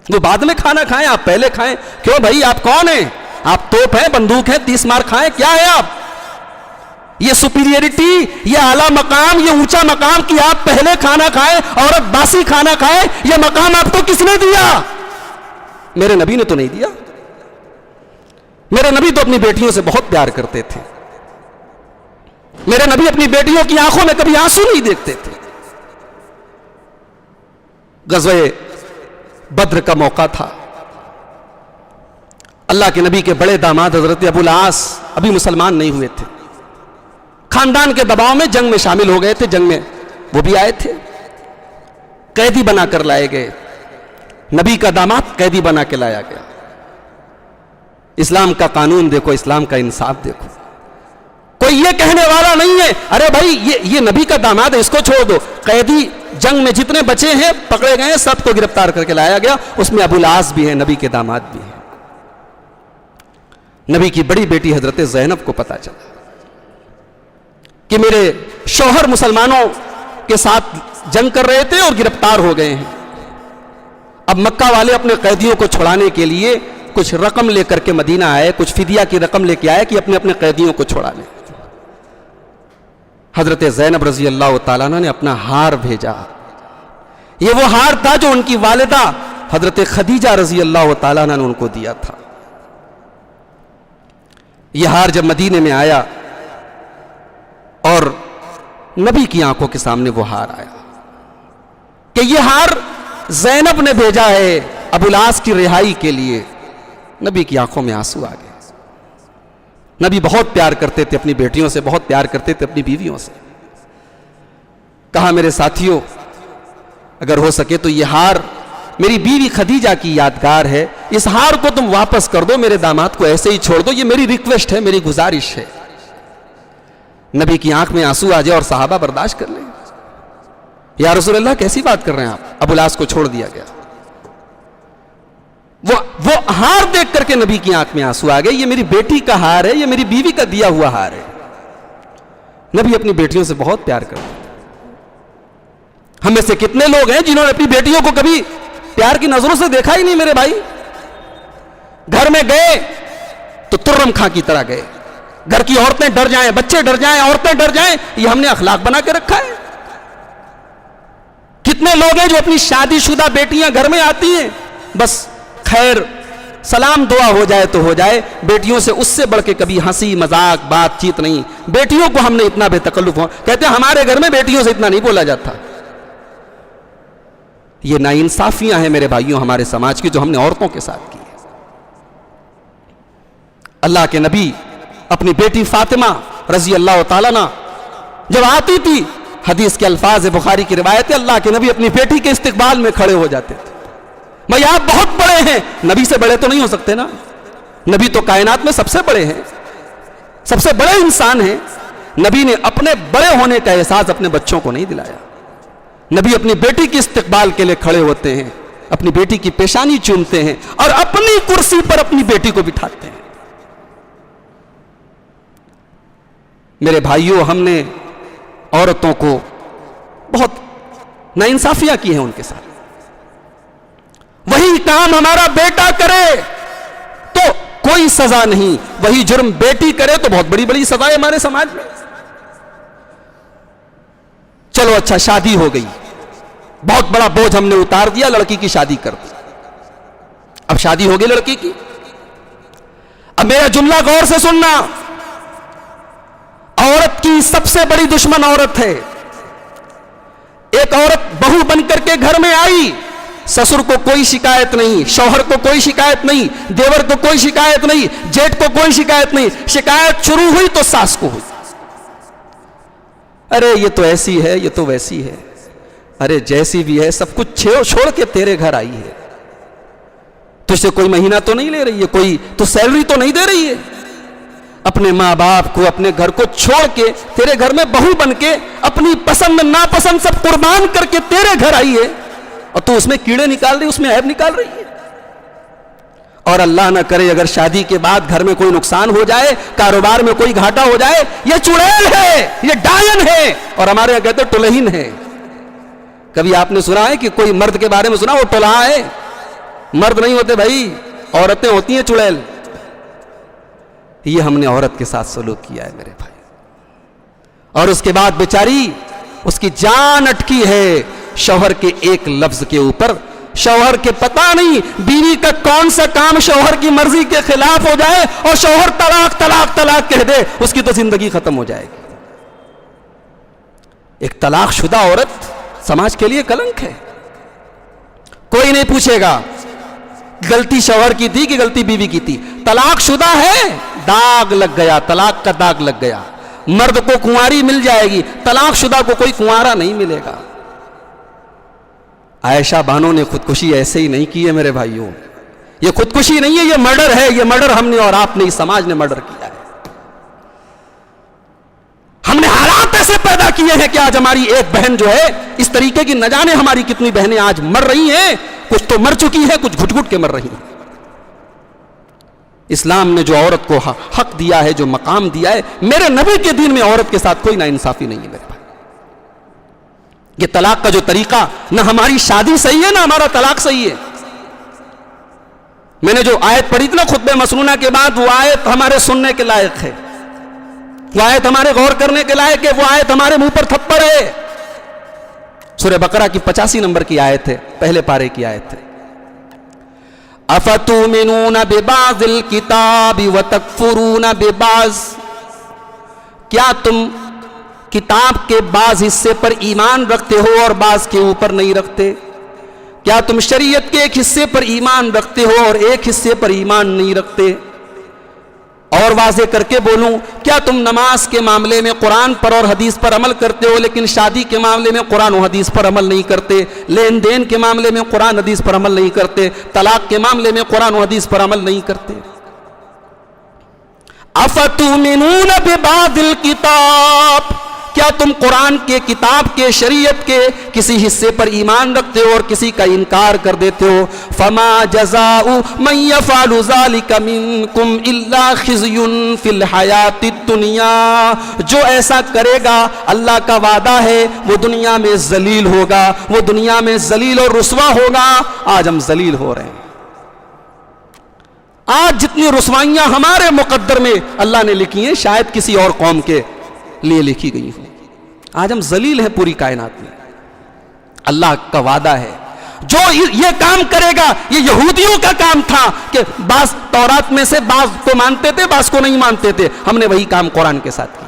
वो बाद में खाना खाएं, आप पहले खाएं। क्यों भाई, आप कौन हैं? आप तोप हैं, बंदूक है, 30 मार खाएं, क्या है आप? ये सुपीरियरिटी, ये आला मकाम, ये ऊंचा मकाम कि आप पहले खाना खाएं, औरत बासी खाना खाए, ये मकाम आपको किसने दिया? मेरे नबी ने तो नहीं दिया। मेरे नबी तो अपनी बेटियों से बहुत प्यार करते थे। मेरे नबी अपनी बेटियों की आंखों में कभी आंसू नहीं देखते थे। गज़वे बद्र का मौका था। अल्लाह के नबी के बड़े दामाद हजरत अबुल आस अभी मुसलमान नहीं हुए थे। खानदान के दबाव में जंग में शामिल हो गए थे। जंग में वो भी आए थे, कैदी बनाकर लाए गए। नबी का दामाद कैदी बना के लाया गया। इस्लाम का कानून देखो, इस्लाम का इंसाफ देखो। कोई ये कहने वाला नहीं है अरे भाई ये नबी का दामाद है, इसको छोड़ दो। कैदी जंग में जितने बचे हैं पकड़े गए, सबको गिरफ्तार करके लाया गया। उसमें अबुल आस भी है, नबी के दामाद भी है। नबी की बड़ी बेटी हजरत ज़ैनब को पता चला कि मेरे शौहर मुसलमानों के साथ जंग कर रहे थे और गिरफ्तार हो गए हैं। अब मक्का वाले अपने कैदियों को छुड़ाने के लिए कुछ रकम लेकर के मदीना आए, कुछ फिदिया की रकम लेके आए कि अपने अपने कैदियों को छुड़ा लें। हजरत ज़ैनब रजी अल्लाह तआला ने अपना हार भेजा। ये वो हार था जो उनकी वालिदा हजरत खदीजा रजी अल्लाह तआला ने उनको दिया था। यह हार जब मदीने में आया और नबी की आंखों के सामने वो हार आया कि यह हार ज़ैनब ने भेजा है अबुल आस की रिहाई के लिए, नबी की आंखों में आंसू आ गए। नबी बहुत प्यार करते थे अपनी बेटियों से, बहुत प्यार करते थे अपनी बीवियों से। कहा मेरे साथियों, अगर हो सके तो यह हार मेरी बीवी खदीजा की यादगार है, इस हार को तुम वापस कर दो, मेरे दामाद को ऐसे ही छोड़ दो, ये मेरी रिक्वेस्ट है, मेरी गुजारिश है। नबी की आंख में आंसू आ जाए और सहाबा बर्दाश्त कर लें। या रसूलल्लाह कैसी बात कर रहे हैं आप? अबुल आस को छोड़ दिया गया। वो हार देख करके नबी की आंख में आंसू आ गए। ये मेरी बेटी का हार है, ये मेरी बीवी का दिया हुआ हार है। नबी अपनी बेटियों से बहुत प्यार करते हैं। हम में से कितने लोग हैं जिन्होंने अपनी बेटियों को कभी प्यार की नजरों से देखा ही नहीं? मेरे भाई, घर में गए तो तुर्रम खां की तरह गए। घर की औरतें डर जाएं, बच्चे डर जाएं, औरतें डर जाएं, ये हमने अखलाक बना के रखा है। कितने लोग हैं जो अपनी शादीशुदा बेटियां घर में आती हैं, बस खैर सलाम दुआ हो जाए तो हो जाए, बेटियों से उससे बढ़ के कभी हंसी मजाक बातचीत नहीं। बेटियों को हमने इतना बेतकल्लुफ हो, कहते हैं हमारे घर में बेटियों से इतना नहीं बोला जाता। ये नाइंसाफियां हैं मेरे भाइयों हमारे समाज की, जो हमने औरतों के साथ की है। अल्लाह के नबी अपनी बेटी फातिमा रजी अल्लाह तआला अन्हा जब आती थी, हदीस के अल्फाज बुखारी की रिवायत है, अल्लाह के नबी अपनी बेटी के इस्तिकबाल में खड़े हो जाते थे। भाई आप बहुत बड़े हैं, नबी से बड़े तो नहीं हो सकते ना। नबी तो कायनात में सबसे बड़े हैं, सबसे बड़े इंसान हैं। नबी ने अपने बड़े होने का एहसास अपने बच्चों को नहीं दिलाया। नबी अपनी बेटी की इस्तिकबाल के लिए खड़े होते हैं, अपनी बेटी की पेशानी चूमते हैं और अपनी कुर्सी पर अपनी बेटी को बिठाते हैं। मेरे भाइयों, हमने औरतों को बहुत नाइंसाफियां की हैं उनके साथ। वही काम हमारा बेटा करे तो कोई सजा नहीं, वही जुर्म बेटी करे तो बहुत बड़ी बड़ी सजाएं हमारे समाज में। चलो अच्छा, शादी हो गई, बहुत बड़ा बोझ हमने उतार दिया, लड़की की शादी कर दी। अब शादी हो गई लड़की की। अब मेरा जुमला गौर से सुनना, औरत की सबसे बड़ी दुश्मन औरत है। एक औरत बहू बनकर के घर में आई, ससुर को कोई शिकायत नहीं, शौहर को कोई शिकायत नहीं, देवर को कोई शिकायत नहीं, जेठ को कोई शिकायत नहीं। शिकायत शुरू हुई तो सास को हुई। अरे ये तो ऐसी है, ये तो वैसी है। अरे जैसी भी है, सब कुछ छोड़ के तेरे घर आई है। तुझसे कोई महीना तो नहीं ले रही है, कोई तो सैलरी तो नहीं दे रही है। अपने माँ बाप को, अपने घर को छोड़ के तेरे घर में बहू बन के अपनी पसंद नापसंद सब कुर्बान करके तेरे घर आई है, और तू उसमें कीड़े निकाल रही, उसमें ऐब निकाल रही है। और अल्लाह ना करे अगर शादी के बाद घर में कोई नुकसान हो जाए, कारोबार में कोई घाटा हो जाए, ये चुड़ैल है, ये डायन है, और हमारे यहां कहते टुलहीन है। कभी आपने सुना है कि कोई मर्द के बारे में सुना वो टुलहा है? मर्द नहीं होते भाई, औरतें होती हैं चुड़ैल। ये हमने औरत के साथ सलूक किया है मेरे भाई। और उसके बाद बेचारी, उसकी जान अटकी है शौहर के एक लफ्ज के ऊपर। शौहर के पता नहीं बीवी का कौन सा काम शौहर की मर्जी के खिलाफ हो जाए और शौहर तलाक तलाक तलाक कह दे, उसकी तो जिंदगी खत्म हो जाएगी। एक तलाकशुदा औरत समाज के लिए कलंक है। कोई नहीं पूछेगा गलती शौहर की थी कि गलती बीवी की थी। तलाकशुदा है, दाग लग गया, तलाक का दाग लग गया। मर्द को कुंवारी मिल जाएगी, तलाकशुदा को कोई कुंवारा नहीं मिलेगा। आयशा बानो ने खुदकुशी ऐसे ही नहीं की है मेरे भाइयों। ये खुदकुशी नहीं है, ये मर्डर है। ये मर्डर हमने और आपने, इस समाज ने मर्डर किया है। हमने हालात ऐसे पैदा किए हैं कि आज हमारी एक बहन जो है इस तरीके की, न जाने हमारी कितनी बहनें आज मर रही हैं। कुछ तो मर चुकी है, कुछ घुट घुट के मर रही हैं। इस्लाम ने जो औरत को हक दिया है, जो मकाम दिया है, मेरे नबी के दीन में औरत के साथ कोई नाइंसाफी नहीं है मेरे भाई। ये तलाक का जो तरीका, ना हमारी शादी सही है ना हमारा तलाक सही है। मैंने जो आयत पढ़ी थी ना खुतबे मसनूना के बाद, वो आयत हमारे सुनने के लायक है, वो आयत हमारे गौर करने के लायक है, वो आयत हमारे मुंह पर थप्पड़ है। सूरह बकरा की 85 नंबर की आयत है, पहले पारे की आयत है। अफतुमिनून बिबाज़िल किताबि व तकफुरून बिबाज़, क्या तुम किताब के बाज हिस्से पर ईमान रखते हो और बाज के ऊपर नहीं रखते? क्या तुम शरीयत के एक हिस्से पर ईमान रखते हो और एक हिस्से पर ईमान नहीं रखते? और वाज़े करके बोलूं, क्या तुम नमाज के मामले में कुरान पर और हदीस पर अमल करते हो लेकिन शादी के मामले में कुरान और हदीस पर अमल नहीं करते? लेन देन के मामले में कुरान हदीस पर अमल नहीं करते? तलाक के मामले में कुरान और हदीस पर अमल नहीं करते? अफतुमिनून बिबादिल किताब, क्या तुम कुरान के, किताब के, शरीयत के किसी हिस्से पर ईमान रखते हो और किसी का इनकार कर देते हो? फमा जज़ाउ मन यफ़अलु ज़ालिका मिनकुम इल्ला खिज़युन फिल हयातिद दुनिया, जो ऐसा करेगा अल्लाह का वादा है वो दुनिया में जलील होगा, वो दुनिया में जलील और रुसवा होगा। आज हम जलील हो रहे हैं। आज जितनी रुसवाइयां हमारे मुकद्दर में अल्लाह ने लिखी हैं, शायद किसी और कौम के लिए लिखी गई हो। आज हम जलील हैं पूरी कायनात में। अल्लाह का वादा है जो ये काम करेगा, ये यहूदियों का काम था कि बास तौरात में से बास को मानते थे, बास को नहीं मानते थे। हमने वही काम कुरान के साथ किया।